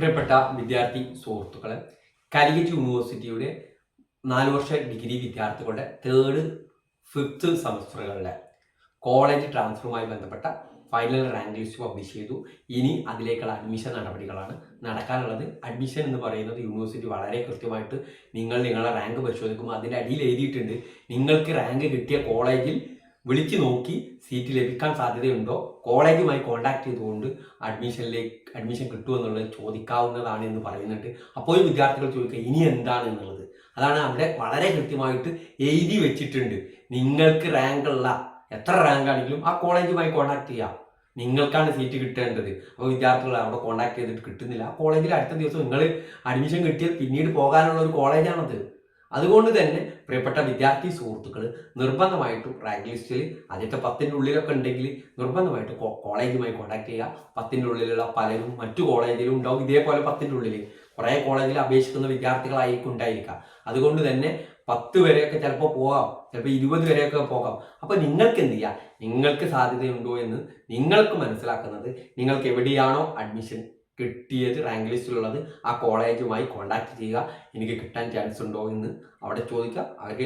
പ്രിയപ്പെട്ട വിദ്യാർത്ഥി സുഹൃത്തുക്കളെ, കാലിക്കറ്റ് യൂണിവേഴ്സിറ്റിയുടെ 4 വർഷ ഡിഗ്രി വിദ്യാർത്ഥികളുടെ 3rd 5th സെമസ്റ്ററുകളിലെ കോളേജ് ട്രാൻസ്ഫറുമായി ബന്ധപ്പെട്ട ഫൈനൽ റാങ്ക് ലിസ്റ്റ് പബ്ലിഷ് ചെയ്തു. ഇനി അതിലേക്കുള്ള അഡ്മിഷൻ നടപടികളാണ് നടക്കാനുള്ളത്. അഡ്മിഷൻ എന്ന് പറയുന്നത് യൂണിവേഴ്സിറ്റി വളരെ കൃത്യമായിട്ട് നിങ്ങളുടെ റാങ്ക് പരിശോധിക്കുമ്പോൾ അതിൻ്റെ അടിയിൽ എഴുതിയിട്ടുണ്ട്. നിങ്ങൾക്ക് റാങ്ക് കിട്ടിയ കോളേജിൽ വിളിച്ചു നോക്കി സീറ്റ് ലഭിക്കാൻ സാധ്യതയുണ്ടോ, കോളേജുമായി കോൺടാക്ട് ചെയ്തുകൊണ്ട് അഡ്മിഷൻ കിട്ടുമെന്നുള്ളത് ചോദിക്കാവുന്നതാണ് എന്ന് പറയുന്നുണ്ട്. അപ്പോൾ വിദ്യാർത്ഥികൾ ചോദിക്കുക ഇനി എന്താണ് എന്നുള്ളത്. അതാണ് അവിടെ വളരെ കൃത്യമായിട്ട് എഴുതി വെച്ചിട്ടുണ്ട്. നിങ്ങൾക്ക് റാങ്കുള്ള എത്ര റാങ്ക് ആണെങ്കിലും ആ കോളേജുമായി കോൺടാക്ട് ചെയ്യാം. നിങ്ങൾക്കാണ് സീറ്റ് കിട്ടേണ്ടത്. അപ്പോൾ വിദ്യാർത്ഥികൾ അവിടെ കോൺടാക്ട് ചെയ്തിട്ട് കിട്ടുന്നില്ല, ആ കോളേജിൽ അടുത്ത ദിവസം നിങ്ങൾ അഡ്മിഷൻ കിട്ടിയാൽ പിന്നീട് പോകാനുള്ള ഒരു കോളേജാണത്. അതുകൊണ്ട് തന്നെ പ്രിയപ്പെട്ട വിദ്യാർത്ഥി സുഹൃത്തുക്കൾ നിർബന്ധമായിട്ടും റാങ്ക് ലിസ്റ്റിൽ ആദ്യത്തെ 10ൻ്റെ ഉള്ളിലൊക്കെ ഉണ്ടെങ്കിൽ നിർബന്ധമായിട്ട് കോളേജുമായി കോൺടാക്ട് ചെയ്യുക. 10ൻ്റെ ഉള്ളിലുള്ള പലരും മറ്റു കോളേജിലും ഉണ്ടാവും. ഇതേപോലെ 10ൻ്റെ ഉള്ളിൽ കുറേ കോളേജിൽ അപേക്ഷിക്കുന്ന വിദ്യാർത്ഥികളായിരിക്കും ഉണ്ടായിരിക്കുക. അതുകൊണ്ട് തന്നെ 10 വരെയൊക്കെ ചിലപ്പോൾ പോകാം, ചിലപ്പോൾ 20 വരെയൊക്കെ പോകാം. അപ്പോൾ നിങ്ങൾക്ക് എന്ത് ചെയ്യുക, നിങ്ങൾക്ക് സാധ്യതയുണ്ടോ എന്ന് നിങ്ങൾക്ക് മനസ്സിലാക്കുന്നത് നിങ്ങൾക്ക് എവിടെയാണോ അഡ്മിഷൻ കിട്ടിയത് റാങ്ക് ലിസ്റ്റിലുള്ളത് ആ കോളേജുമായി കോൺടാക്ട് ചെയ്യുക. എനിക്ക് കിട്ടാൻ ചാൻസ് ഉണ്ടോ എന്ന് അവിടെ ചോദിക്കുക. അവർക്ക്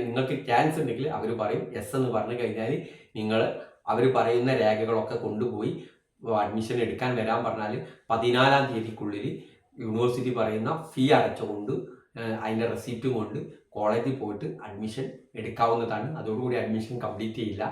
നിങ്ങൾക്ക് ചാൻസ് ഉണ്ടെങ്കിൽ അവർ പറയും യെസ് എന്ന് പറഞ്ഞു കഴിഞ്ഞാൽ അവർ പറയുന്ന രേഖകളൊക്കെ കൊണ്ടുപോയി അഡ്മിഷൻ എടുക്കാൻ വരാൻ പറഞ്ഞാൽ 14-ാം തീയതിക്കുള്ളിൽ യൂണിവേഴ്സിറ്റി പറയുന്ന ഫീ അടച്ചുകൊണ്ട് അതിൻ്റെ റെസിപ്റ്റും കൊണ്ട് കോളേജിൽ പോയിട്ട് അഡ്മിഷൻ എടുക്കാവുന്നതാണ്. അതോടുകൂടി അഡ്മിഷൻ കംപ്ലീറ്റ് ചെയ്യില്ല.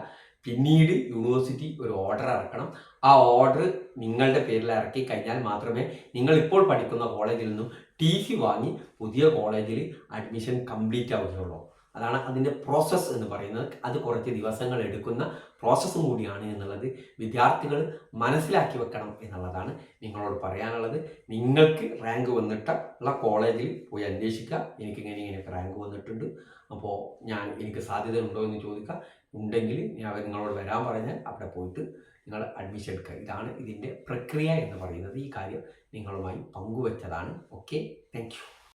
പിന്നീട് യൂണിവേഴ്സിറ്റി ഒരു ഓർഡർ ഇറക്കണം. ആ ഓർഡർ നിങ്ങളുടെ പേരിൽ ഇറക്കി കഴിഞ്ഞാൽ മാത്രമേ നിങ്ങൾ ഇപ്പോൾ പഠിക്കുന്ന കോളേജിൽ നിന്നും TC വാങ്ങി പുതിയ കോളേജിൽ അഡ്മിഷൻ കംപ്ലീറ്റ് ആവുകയുള്ളൂ. അതാണ് അതിൻ്റെ പ്രോസസ്സ് എന്ന് പറയുന്നത്. അത് കുറച്ച് ദിവസങ്ങൾ എടുക്കുന്ന പ്രോസസ്സും കൂടിയാണ് എന്നുള്ളത് വിദ്യാർത്ഥികൾ മനസ്സിലാക്കി വെക്കണം എന്നുള്ളതാണ് നിങ്ങളോട് പറയാനുള്ളത്. നിങ്ങൾക്ക് റാങ്ക് വന്നിട്ടുള്ള കോളേജിൽ പോയി അന്വേഷിക്കുക. ഇങ്ങനെയൊക്കെ റാങ്ക് വന്നിട്ടുണ്ട്, അപ്പോൾ എനിക്ക് സാധ്യത ഉണ്ടോ എന്ന് ചോദിക്കുക. ഉണ്ടെങ്കിൽ നിങ്ങളോട് വരാൻ പറഞ്ഞാൽ അവിടെ പോയിട്ട് നിങ്ങൾ അഡ്മിഷൻ എടുക്കുക. ഇതാണ് ഇതിൻ്റെ പ്രക്രിയ എന്ന് പറയുന്നത്. ഈ കാര്യം നിങ്ങളുമായി പങ്കുവെച്ചതാണ്. Okay, thank you.